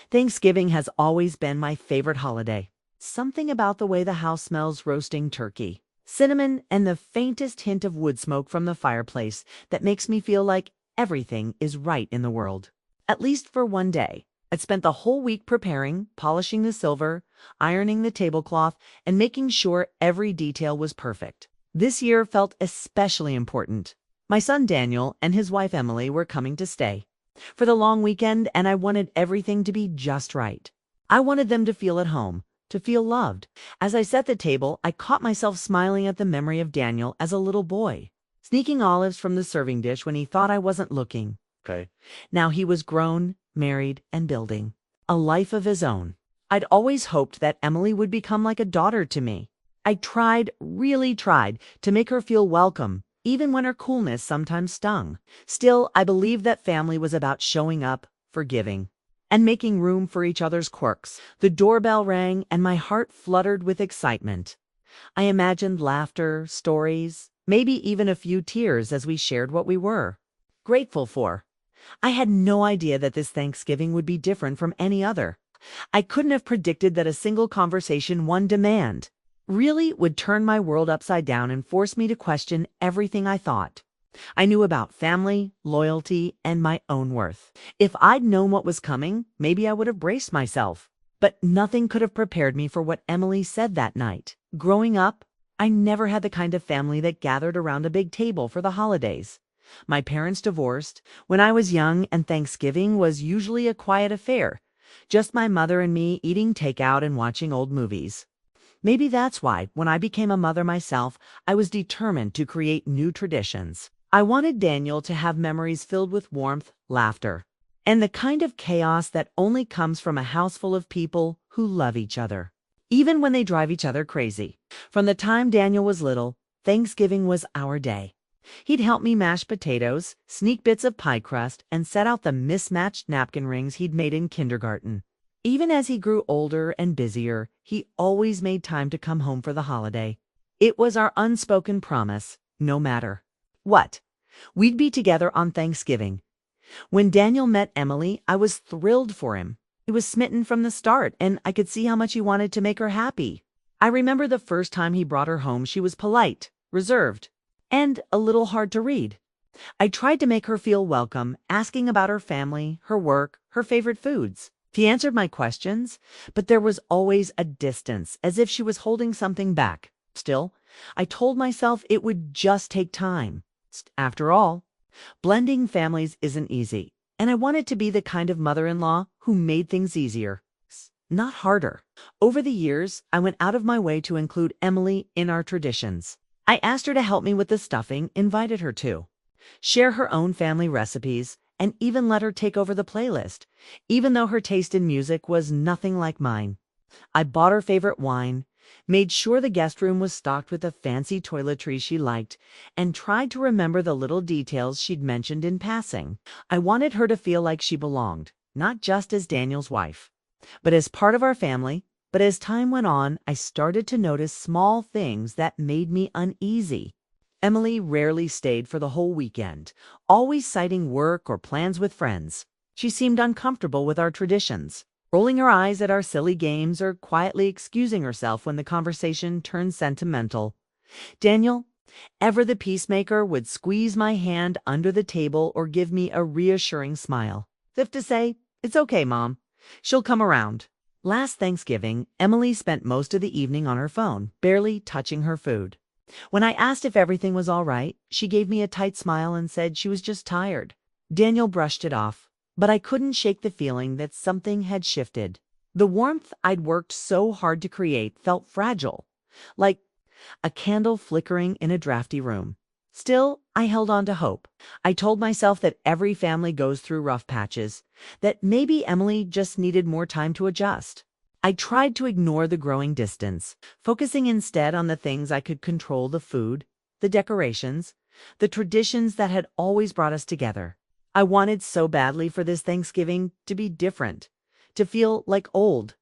Thanksgiving has always been my favorite holiday. Something about the way the house smells roasting turkey, cinnamon, and the faintest hint of wood smoke from the fireplace that makes me feel like everything is right in the world. At least for one day. I'd spent the whole week preparing, polishing the silver, ironing the tablecloth, and making sure every detail was perfect. This year felt especially important. My son Daniel and his wife Emily were coming to stay for the long weekend, and I wanted everything to be just right. I wanted them to feel at home, to feel loved. As I set the table, I caught myself smiling at the memory of Daniel as a little boy, sneaking olives from the serving dish when he thought I wasn't looking. Okay. Now he was grown, married, and building a life of his own. I'd always hoped that Emily would become like a daughter to me. I tried, really tried, to make her feel welcome, even when her coolness sometimes stung. Still, I believed that family was about showing up, forgiving, and making room for each other's quirks. The doorbell rang, and my heart fluttered with excitement. I imagined laughter, stories, maybe even a few tears as we shared what we were grateful for. I had no idea that this Thanksgiving would be different from any other. I couldn't have predicted that a single conversation, one demand, really would turn my world upside down and force me to question everything I thought I knew about family, loyalty, and my own worth. If I'd known what was coming, maybe I would have braced myself. But nothing could have prepared me for what Emily said that night. Growing up, I never had the kind of family that gathered around a big table for the holidays. My parents divorced when I was young, and Thanksgiving was usually a quiet affair, just my mother and me eating takeout and watching old movies. Maybe that's why, when I became a mother myself, I was determined to create new traditions. I wanted Daniel to have memories filled with warmth, laughter, and the kind of chaos that only comes from a house full of people who love each other, even when they drive each other crazy. From the time Daniel was little, Thanksgiving was our day. He'd help me mash potatoes, sneak bits of pie crust, and set out the mismatched napkin rings he'd made in kindergarten. Even as he grew older and busier, he always made time to come home for the holiday. It was our unspoken promise, no matter what, we'd be together on Thanksgiving. When Daniel met Emily, I was thrilled for him. He was smitten from the start, and I could see how much he wanted to make her happy. I remember the first time he brought her home, she was polite, reserved, and a little hard to read. I tried to make her feel welcome, asking about her family, her work, her favorite foods. She answered my questions, but there was always a distance, as if she was holding something back. Still, I told myself it would just take time. After all, blending families isn't easy, and I wanted to be the kind of mother-in-law who made things easier, not harder. Over the years, I went out of my way to include Emily in our traditions. I asked her to help me with the stuffing, invited her to share her own family recipes, and even let her take over the playlist, even though her taste in music was nothing like mine. I bought her favorite wine, made sure the guest room was stocked with the fancy toiletries she liked, and tried to remember the little details she'd mentioned in passing. I wanted her to feel like she belonged, not just as Daniel's wife, but as part of our family. But as time went on, I started to notice small things that made me uneasy. Emily rarely stayed for the whole weekend, always citing work or plans with friends. She seemed uncomfortable with our traditions, rolling her eyes at our silly games or quietly excusing herself when the conversation turned sentimental. Daniel, ever the peacemaker, would squeeze my hand under the table or give me a reassuring smile, as if to say, "It's okay, Mom. She'll come around." Last Thanksgiving, Emily spent most of the evening on her phone, barely touching her food. When I asked if everything was all right, she gave me a tight smile and said she was just tired. Daniel brushed it off, but I couldn't shake the feeling that something had shifted. The warmth I'd worked so hard to create felt fragile, like a candle flickering in a drafty room. Still, I held on to hope. I told myself that every family goes through rough patches, that maybe Emily just needed more time to adjust. I tried to ignore the growing distance, focusing instead on the things I could control: the food, the decorations, the traditions that had always brought us together. I wanted so badly for this Thanksgiving to be different, to feel like old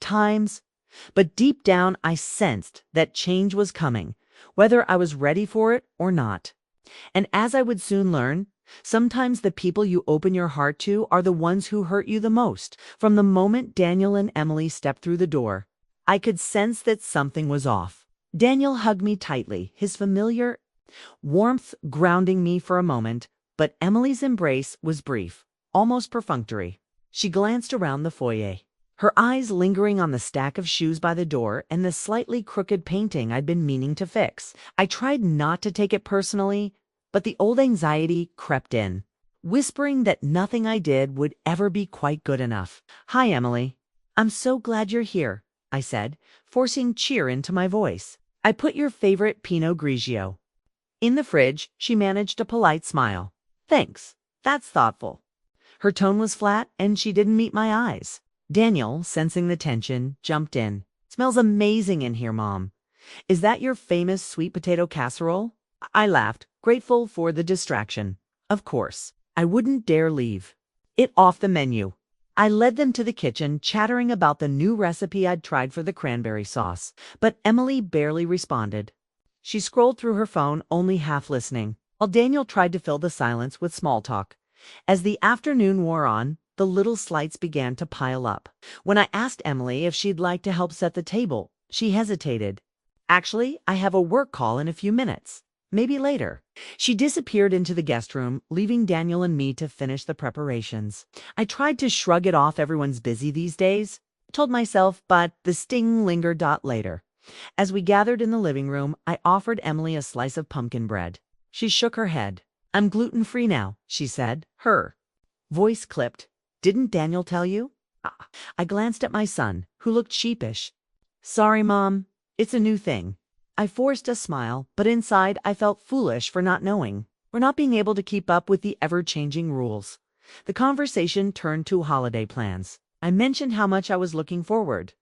times. But deep down, I sensed that change was coming, whether I was ready for it or not. And as I would soon learn, Sometimes the people you open your heart to are the ones who hurt you the most. From the moment Daniel and Emily stepped through the door, I could sense that something was off. Daniel hugged me tightly, his familiar warmth grounding me for a moment, but Emily's embrace was brief, almost perfunctory. She glanced around the foyer, her eyes lingering on the stack of shoes by the door and the slightly crooked painting I'd been meaning to fix. I tried not to take it personally, but the old anxiety crept in, whispering that nothing I did would ever be quite good enough. "Hi, Emily. I'm so glad you're here," I said, forcing cheer into my voice. "I put your favorite Pinot Grigio in the fridge." She managed a polite smile. "Thanks. That's thoughtful." Her tone was flat, and she didn't meet my eyes. Daniel, sensing the tension, jumped in. "Smells amazing in here, Mom. Is that your famous sweet potato casserole?" I laughed, grateful for the distraction. Of course, I wouldn't dare leave it off the menu. I led them to the kitchen, chattering about the new recipe I'd tried for the cranberry sauce, but Emily barely responded. She scrolled through her phone, only half listening, while Daniel tried to fill the silence with small talk. As the afternoon wore on, the little slights began to pile up. When I asked Emily if she'd like to help set the table, she hesitated. "Actually, I have a work call in a few minutes. Maybe later." She disappeared into the guest room, leaving Daniel and me to finish the preparations. I tried to shrug it off, everyone's busy these days, told myself, but the sting lingered. Later, as we gathered in the living room, I offered Emily a slice of pumpkin bread. She shook her head. "I'm gluten-free now," she said, her voice clipped. "Didn't Daniel tell you?" I glanced at my son, who looked sheepish. "Sorry, Mom. It's a new thing." I forced a smile, but inside I felt foolish for not knowing, for not being able to keep up with the ever-changing rules. The conversation turned to holiday plans. I mentioned how much I was looking forward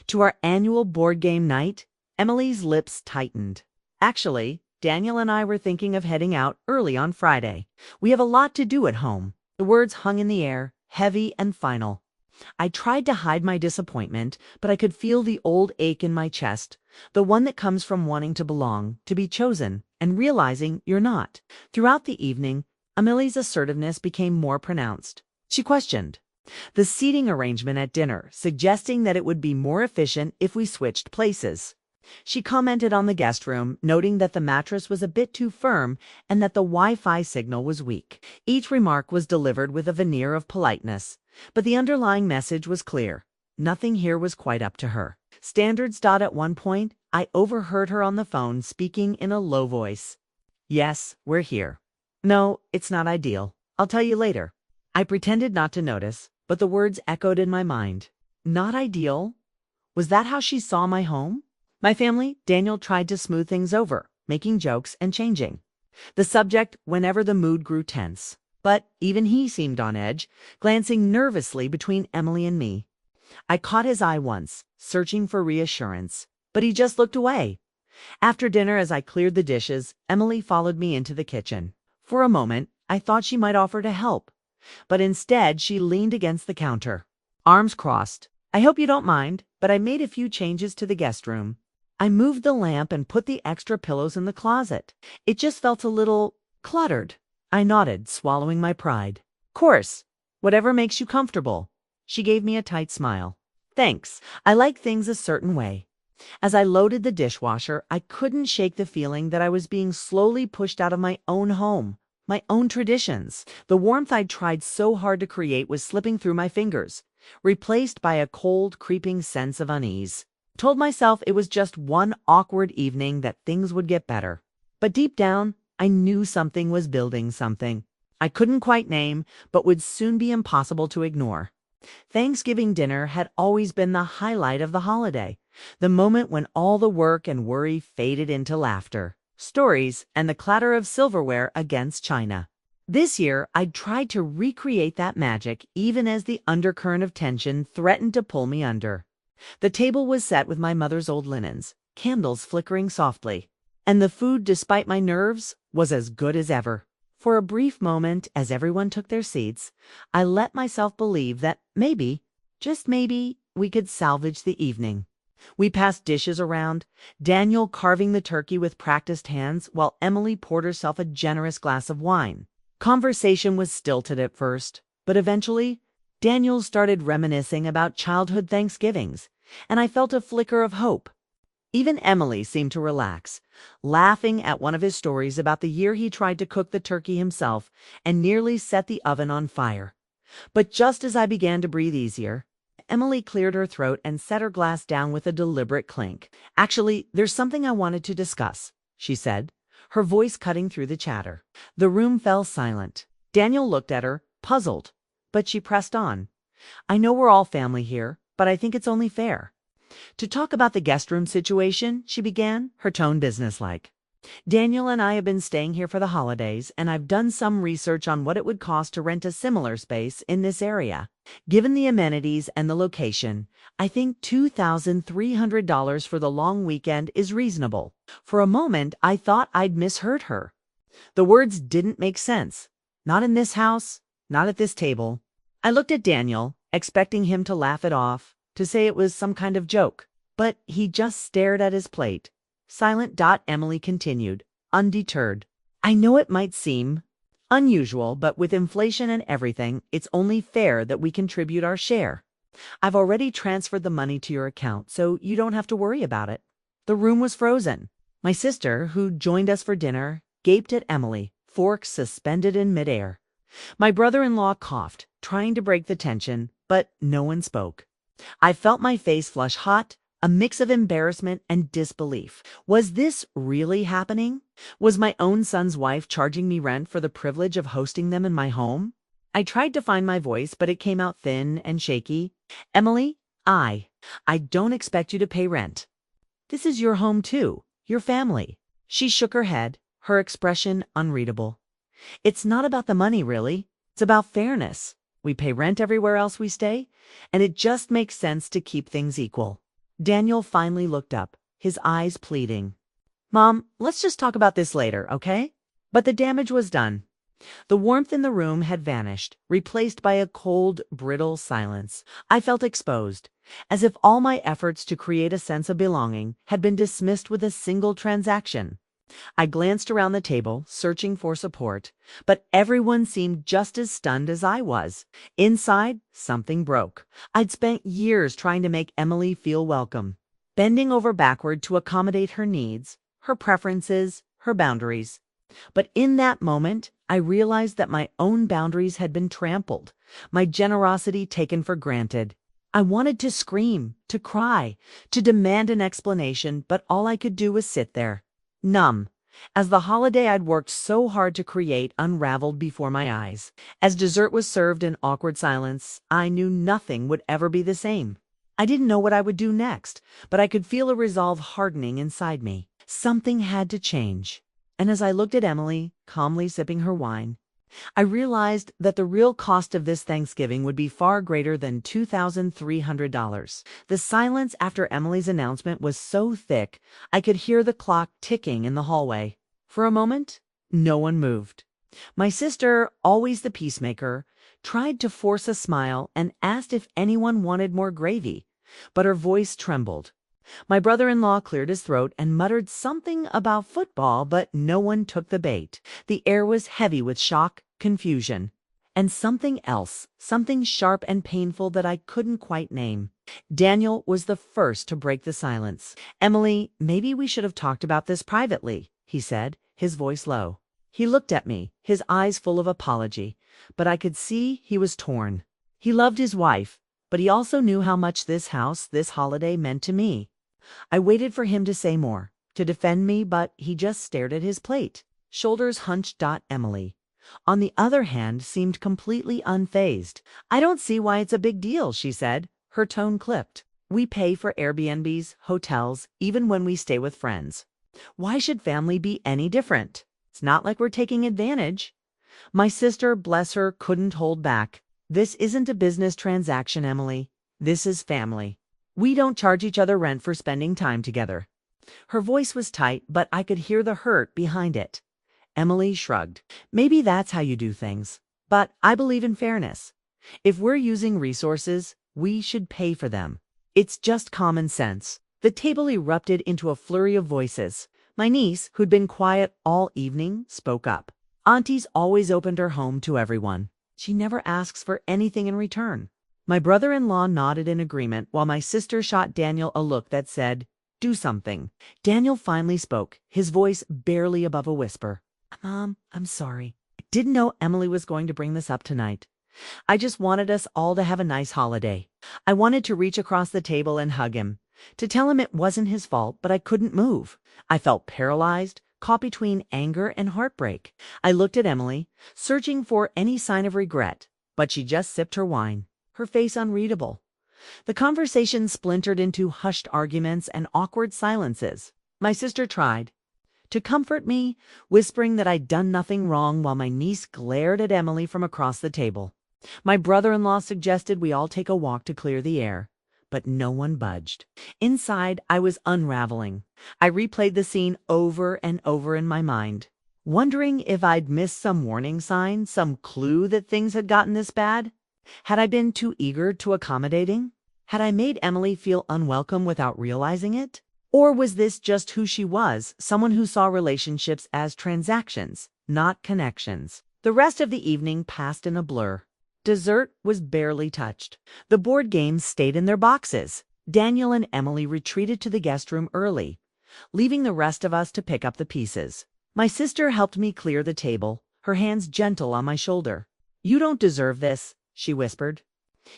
to our annual board game night. Emily's lips tightened. "Actually, Daniel and I were thinking of heading out early on Friday. We have a lot to do at home." The words hung in the air, heavy and final. I tried to hide my disappointment, but I could feel the old ache in my chest, the one that comes from wanting to belong, to be chosen, and realizing you're not. Throughout the evening, Emily's assertiveness became more pronounced. She questioned the seating arrangement at dinner, suggesting that it would be more efficient if we switched places. She commented on the guest room, noting that the mattress was a bit too firm and that the Wi-Fi signal was weak. Each remark was delivered with a veneer of politeness, but the underlying message was clear. Nothing here was quite up to her standards. At one point, I overheard her on the phone speaking in a low voice. "Yes, we're here. No, it's not ideal. I'll tell you later." I pretended not to notice, but the words echoed in my mind. Not ideal? Was that how she saw my home? My family? Daniel tried to smooth things over, making jokes and changing the subject whenever the mood grew tense. But even he seemed on edge, glancing nervously between Emily and me. I caught his eye once, searching for reassurance, but he just looked away. After dinner, as I cleared the dishes, Emily followed me into the kitchen. For a moment, I thought she might offer to help, but instead she leaned against the counter, arms crossed. "I hope you don't mind, but I made a few changes to the guest room. I moved the lamp and put the extra pillows in the closet. It just felt a little cluttered." I nodded, swallowing my pride. "Course, whatever makes you comfortable." She gave me a tight smile. "Thanks. I like things a certain way." As I loaded the dishwasher, I couldn't shake the feeling that I was being slowly pushed out of my own home, my own traditions. The warmth I'd tried so hard to create was slipping through my fingers, replaced by a cold, creeping sense of unease. Told myself it was just one awkward evening, that things would get better. But deep down, I knew something was building, something I couldn't quite name, but would soon be impossible to ignore. Thanksgiving dinner had always been the highlight of the holiday, the moment when all the work and worry faded into laughter, stories, and the clatter of silverware against china. This year, I'd tried to recreate that magic, even as the undercurrent of tension threatened to pull me under. The table was set with my mother's old linens, candles flickering softly, and the food, despite my nerves, was as good as ever. For a brief moment, as everyone took their seats, I let myself believe that maybe, just maybe, we could salvage the evening. We passed dishes around, Daniel carving the turkey with practiced hands while Emily poured herself a generous glass of wine. Conversation was stilted at first, but eventually, Daniel started reminiscing about childhood Thanksgivings, and I felt a flicker of hope. Even Emily seemed to relax, laughing at one of his stories about the year he tried to cook the turkey himself and nearly set the oven on fire. But just as I began to breathe easier, Emily cleared her throat and set her glass down with a deliberate clink. "Actually, there's something I wanted to discuss," she said, her voice cutting through the chatter. The room fell silent. Daniel looked at her, puzzled, but she pressed on. "I know we're all family here, but I think it's only fair to talk about the guest room situation," she began, her tone businesslike. "Daniel and I have been staying here for the holidays, and I've done some research on what it would cost to rent a similar space in this area. Given the amenities and the location, I think $2,300 for the long weekend is reasonable." For a moment, I thought I'd misheard her. The words didn't make sense. Not in this house, not at this table. I looked at Daniel, expecting him to laugh it off, to say it was some kind of joke, but he just stared at his plate. Silent. Emily continued, undeterred. "I know it might seem unusual, but with inflation and everything, it's only fair that we contribute our share. I've already transferred the money to your account, so you don't have to worry about it." The room was frozen. My sister, who joined us for dinner, gaped at Emily, forks suspended in midair. My brother-in-law coughed, trying to break the tension, but no one spoke. I felt my face flush hot, a mix of embarrassment and disbelief. Was this really happening? Was my own son's wife charging me rent for the privilege of hosting them in my home? I tried to find my voice, but it came out thin and shaky. "Emily, I don't expect you to pay rent. This is your home too, your family." She shook her head, her expression unreadable. "It's not about the money, really. It's about fairness. We pay rent everywhere else we stay, and it just makes sense to keep things equal." Daniel finally looked up, his eyes pleading. "Mom, let's just talk about this later, okay?" But the damage was done. The warmth in the room had vanished, replaced by a cold, brittle silence. I felt exposed, as if all my efforts to create a sense of belonging had been dismissed with a single transaction. I glanced around the table, searching for support, but everyone seemed just as stunned as I was. Inside, something broke. I'd spent years trying to make Emily feel welcome, bending over backward to accommodate her needs, her preferences, her boundaries. But in that moment, I realized that my own boundaries had been trampled, my generosity taken for granted. I wanted to scream, to cry, to demand an explanation, but all I could do was sit there, numb, as the holiday I'd worked so hard to create unraveled before my eyes. As dessert was served in awkward silence, I knew nothing would ever be the same. I didn't know what I would do next, but I could feel a resolve hardening inside me. Something had to change. And as I looked at Emily, calmly sipping her wine, I realized that the real cost of this Thanksgiving would be far greater than $2,300. The silence after Emily's announcement was so thick, I could hear the clock ticking in the hallway. For a moment, no one moved. My sister, always the peacemaker, tried to force a smile and asked if anyone wanted more gravy, but her voice trembled. My brother-in-law cleared his throat and muttered something about football, but no one took the bait. The air was heavy with shock, confusion, and something else, something sharp and painful that I couldn't quite name. Daniel was the first to break the silence. "Emily, maybe we should have talked about this privately," he said, his voice low. He looked at me, his eyes full of apology, but I could see he was torn. He loved his wife, but he also knew how much this house, this holiday meant to me. I waited for him to say more, to defend me, but he just stared at his plate, shoulders hunched. Emily, on the other hand, seemed completely unfazed. "I don't see why it's a big deal," she said, her tone clipped. "We pay for Airbnbs, hotels, even when we stay with friends. Why should family be any different? It's not like we're taking advantage." My sister, bless her, couldn't hold back. "This isn't a business transaction, Emily. This is family. We don't charge each other rent for spending time together." Her voice was tight, but I could hear the hurt behind it. Emily shrugged. "Maybe that's how you do things. But I believe in fairness. If we're using resources, we should pay for them. It's just common sense." The table erupted into a flurry of voices. My niece, who'd been quiet all evening, spoke up. Auntie's always opened her home to everyone. She never asks for anything in return. My brother-in-law nodded in agreement while my sister shot Daniel a look that said, "Do something." Daniel finally spoke, his voice barely above a whisper. "Mom, I'm sorry. I didn't know Emily was going to bring this up tonight. I just wanted us all to have a nice holiday." I wanted to reach across the table and hug him, to tell him it wasn't his fault, but I couldn't move. I felt paralyzed, caught between anger and heartbreak. I looked at Emily, searching for any sign of regret, but she just sipped her wine, her face unreadable. The conversation splintered into hushed arguments and awkward silences. My sister tried to comfort me, whispering that I'd done nothing wrong while my niece glared at Emily from across the table. My brother-in-law suggested we all take a walk to clear the air, but no one budged. Inside, I was unraveling. I replayed the scene over and over in my mind, wondering if I'd missed some warning sign, some clue that things had gotten this bad. Had I been too eager, too accommodating? Had I made Emily feel unwelcome without realizing it? Or was this just who she was, someone who saw relationships as transactions, not connections? The rest of the evening passed in a blur. Dessert was barely touched. The board games stayed in their boxes. Daniel and Emily retreated to the guest room early, leaving the rest of us to pick up the pieces. My sister helped me clear the table, her hands gentle on my shoulder. "You don't deserve this," she whispered.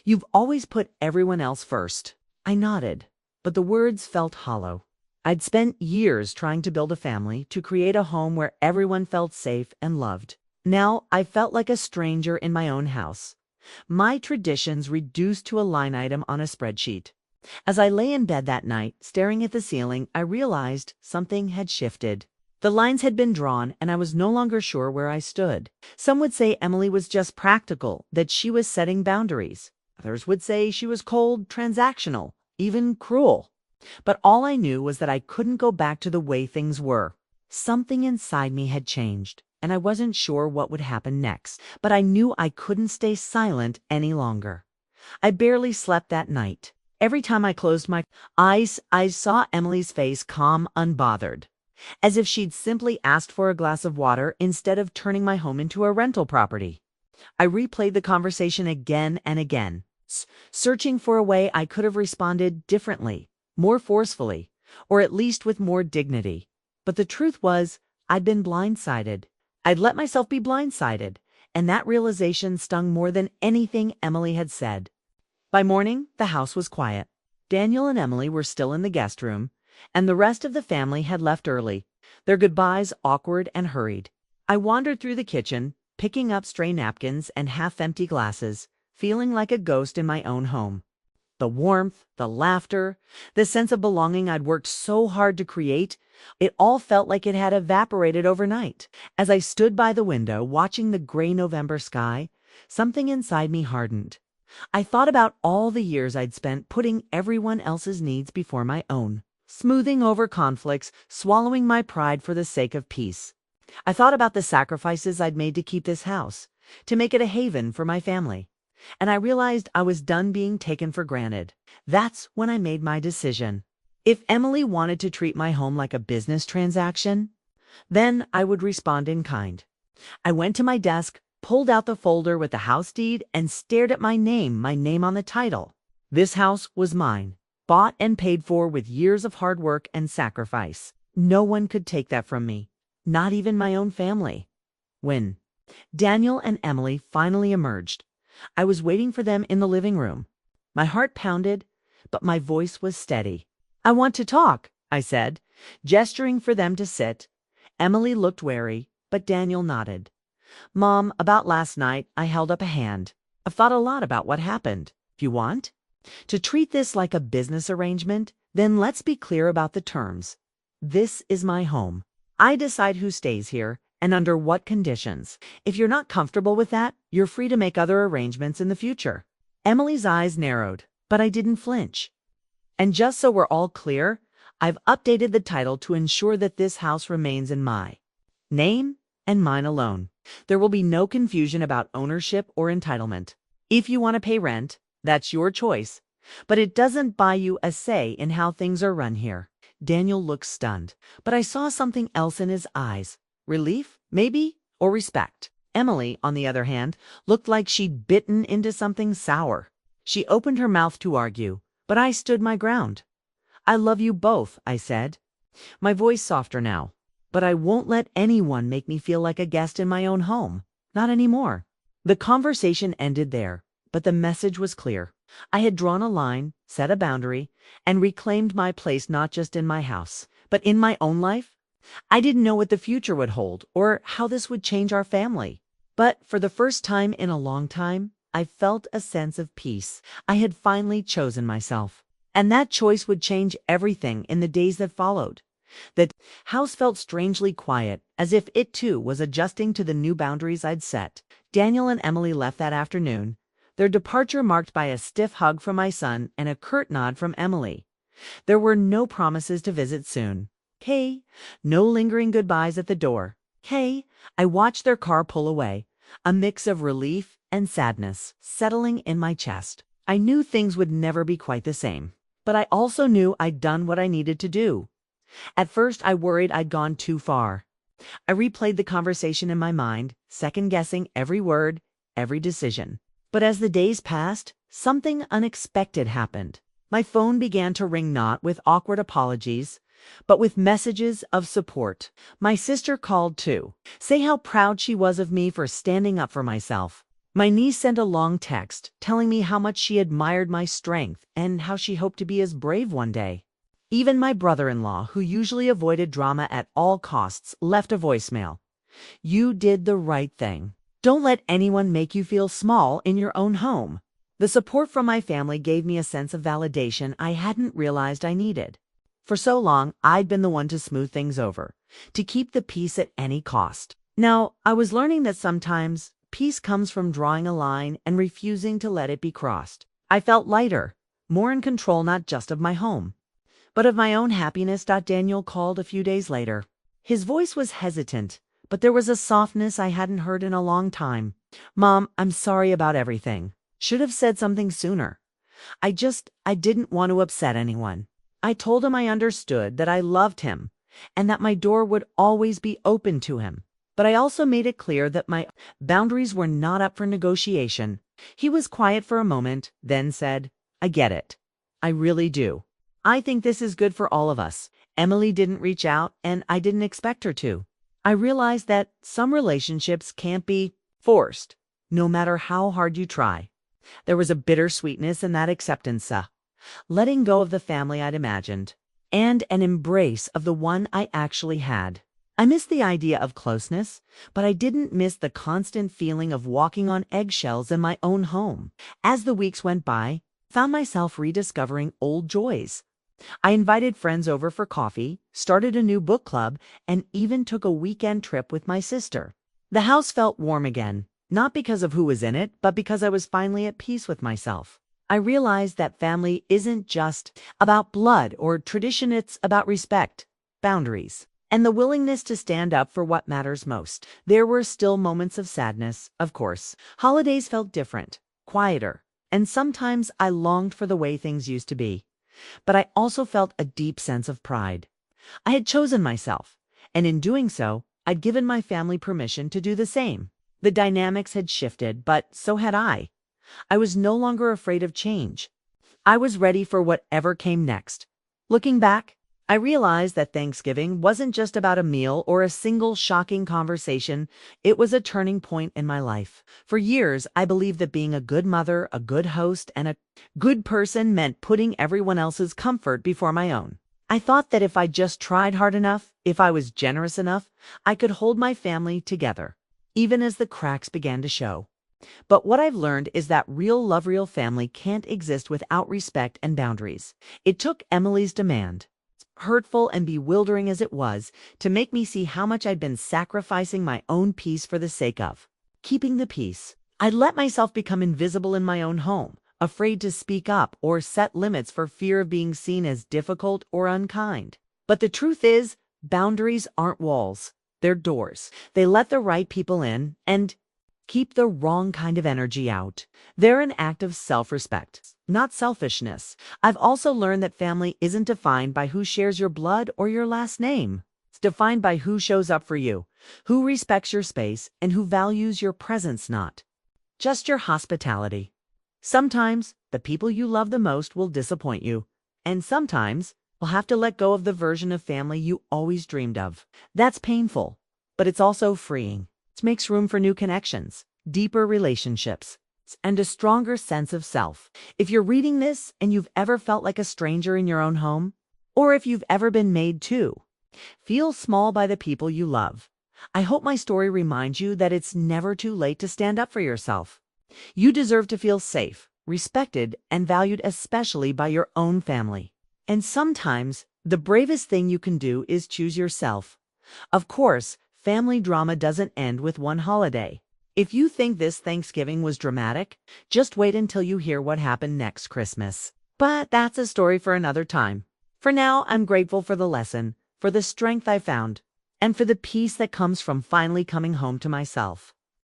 "You've always put everyone else first." I nodded, but the words felt hollow. I'd spent years trying to build a family, to create a home where everyone felt safe and loved. Now I felt like a stranger in my own house, my traditions reduced to a line item on a spreadsheet. As I lay in bed that night, staring at the ceiling, I realized something had shifted. The lines had been drawn, and I was no longer sure where I stood. Some would say Emily was just practical, that she was setting boundaries. Others would say she was cold, transactional, even cruel. But all I knew was that I couldn't go back to the way things were. Something inside me had changed, and I wasn't sure what would happen next. But I knew I couldn't stay silent any longer. I barely slept that night. Every time I closed my eyes, I saw Emily's face, calm, unbothered, as if she'd simply asked for a glass of water instead of turning my home into a rental property. I replayed the conversation again and again, searching for a way I could have responded differently, more forcefully, or at least with more dignity. But the truth was, I'd been blindsided. I'd let myself be blindsided, and that realization stung more than anything Emily had said. By morning, the house was quiet. Daniel and Emily were still in the guest room, and the rest of the family had left early, their goodbyes awkward and hurried. I wandered through the kitchen, picking up stray napkins and half-empty glasses, feeling like a ghost in my own home. The warmth, the laughter, the sense of belonging I'd worked so hard to create, it all felt like it had evaporated overnight. As I stood by the window, watching the gray November sky, something inside me hardened. I thought about all the years I'd spent putting everyone else's needs before my own, smoothing over conflicts, swallowing my pride for the sake of peace. I thought about the sacrifices I'd made to keep this house, to make it a haven for my family. And I realized I was done being taken for granted. That's when I made my decision. If Emily wanted to treat my home like a business transaction, then I would respond in kind. I went to my desk, pulled out the folder with the house deed, and stared at my name on the title. This house was mine, bought and paid for with years of hard work and sacrifice. No one could take that from me, not even my own family. When Daniel and Emily finally emerged, I was waiting for them in the living room. My heart pounded, but my voice was steady. "I want to talk," I said, gesturing for them to sit. Emily looked wary, but Daniel nodded. "Mom, about last night," I held up a hand. "I've thought a lot about what happened. If you want to treat this like a business arrangement, then let's be clear about the terms. This is my home. I decide who stays here and under what conditions. If you're not comfortable with that, you're free to make other arrangements in the future." Emily's eyes narrowed, but I didn't flinch. "And just so we're all clear, I've updated the title to ensure that this house remains in my name and mine alone. There will be no confusion about ownership or entitlement. If you want to pay rent, that's your choice, but it doesn't buy you a say in how things are run here." Daniel looked stunned, but I saw something else in his eyes. Relief, maybe, or respect. Emily, on the other hand, looked like she'd bitten into something sour. She opened her mouth to argue, but I stood my ground. "I love you both," I said, my voice softer now. "But I won't let anyone make me feel like a guest in my own home. Not anymore." The conversation ended there, but the message was clear. I had drawn a line, set a boundary, and reclaimed my place not just in my house, but in my own life. I didn't know what the future would hold or how this would change our family. But for the first time in a long time, I felt a sense of peace. I had finally chosen myself. And that choice would change everything in the days that followed. The house felt strangely quiet, as if it too was adjusting to the new boundaries I'd set. Daniel and Emily left that afternoon, their departure marked by a stiff hug from my son and a curt nod from Emily. There were no promises to visit soon. No lingering goodbyes at the door. I watched their car pull away, a mix of relief and sadness settling in my chest. I knew things would never be quite the same, but I also knew I'd done what I needed to do. At first, I worried I'd gone too far. I replayed the conversation in my mind, second-guessing every word, every decision. But as the days passed, something unexpected happened. My phone began to ring not with awkward apologies, but with messages of support. My sister called to say how proud she was of me for standing up for myself. My niece sent a long text telling me how much she admired my strength and how she hoped to be as brave one day. Even my brother-in-law, who usually avoided drama at all costs, left a voicemail. "You did the right thing. Don't let anyone make you feel small in your own home." The support from my family gave me a sense of validation I hadn't realized I needed. For so long, I'd been the one to smooth things over, to keep the peace at any cost. Now, I was learning that sometimes peace comes from drawing a line and refusing to let it be crossed. I felt lighter, more in control not just of my home, but of my own happiness. Daniel called a few days later. His voice was hesitant, but there was a softness I hadn't heard in a long time. "Mom, I'm sorry about everything. Should have said something sooner. I didn't want to upset anyone." I told him I understood, that I loved him, and that my door would always be open to him. But I also made it clear that my boundaries were not up for negotiation. He was quiet for a moment, then said, "I get it. I really do. I think this is good for all of us." Emily didn't reach out, and I didn't expect her to. I realized that some relationships can't be forced, no matter how hard you try. There was a bitter sweetness in that acceptance, letting go of the family I'd imagined, and an embrace of the one I actually had. I missed the idea of closeness, but I didn't miss the constant feeling of walking on eggshells in my own home. As the weeks went by, I found myself rediscovering old joys. I invited friends over for coffee, started a new book club, and even took a weekend trip with my sister. The house felt warm again, not because of who was in it, but because I was finally at peace with myself. I realized that family isn't just about blood or tradition, it's about respect, boundaries, and the willingness to stand up for what matters most. There were still moments of sadness, of course. Holidays felt different, quieter, and sometimes I longed for the way things used to be. But I also felt a deep sense of pride. I had chosen myself, and in doing so, I'd given my family permission to do the same. The dynamics had shifted, but so had I. I was no longer afraid of change. I was ready for whatever came next. Looking back, I realized that Thanksgiving wasn't just about a meal or a single shocking conversation. It was a turning point in my life. For years, I believed that being a good mother, a good host, and a good person meant putting everyone else's comfort before my own. I thought that if I just tried hard enough, if I was generous enough, I could hold my family together, even as the cracks began to show. But what I've learned is that real love, real family can't exist without respect and boundaries. It took Emily's demand, hurtful and bewildering as it was, to make me see how much I'd been sacrificing my own peace for the sake of keeping the peace. I'd let myself become invisible in my own home, afraid to speak up or set limits for fear of being seen as difficult or unkind. But the truth is, boundaries aren't walls, they're doors. They let the right people in and keep the wrong kind of energy out. They're an act of self-respect, not selfishness. I've also learned that family isn't defined by who shares your blood or your last name. It's defined by who shows up for you, who respects your space and who values your presence, not just your hospitality. Sometimes the people you love the most will disappoint you, and sometimes we'll have to let go of the version of family you always dreamed of. That's painful, but it's also freeing. It makes room for new connections, deeper relationships, and a stronger sense of self. If you're reading this and you've ever felt like a stranger in your own home, or if you've ever been made to feel small by the people you love, I hope my story reminds you that it's never too late to stand up for yourself. You deserve to feel safe, respected, and valued, especially by your own family. And sometimes the bravest thing you can do is choose yourself. Of course, family drama doesn't end with one holiday. If you think this Thanksgiving was dramatic, just wait until you hear what happened next Christmas. But that's a story for another time. For now, I'm grateful for the lesson, for the strength I found, and for the peace that comes from finally coming home to myself.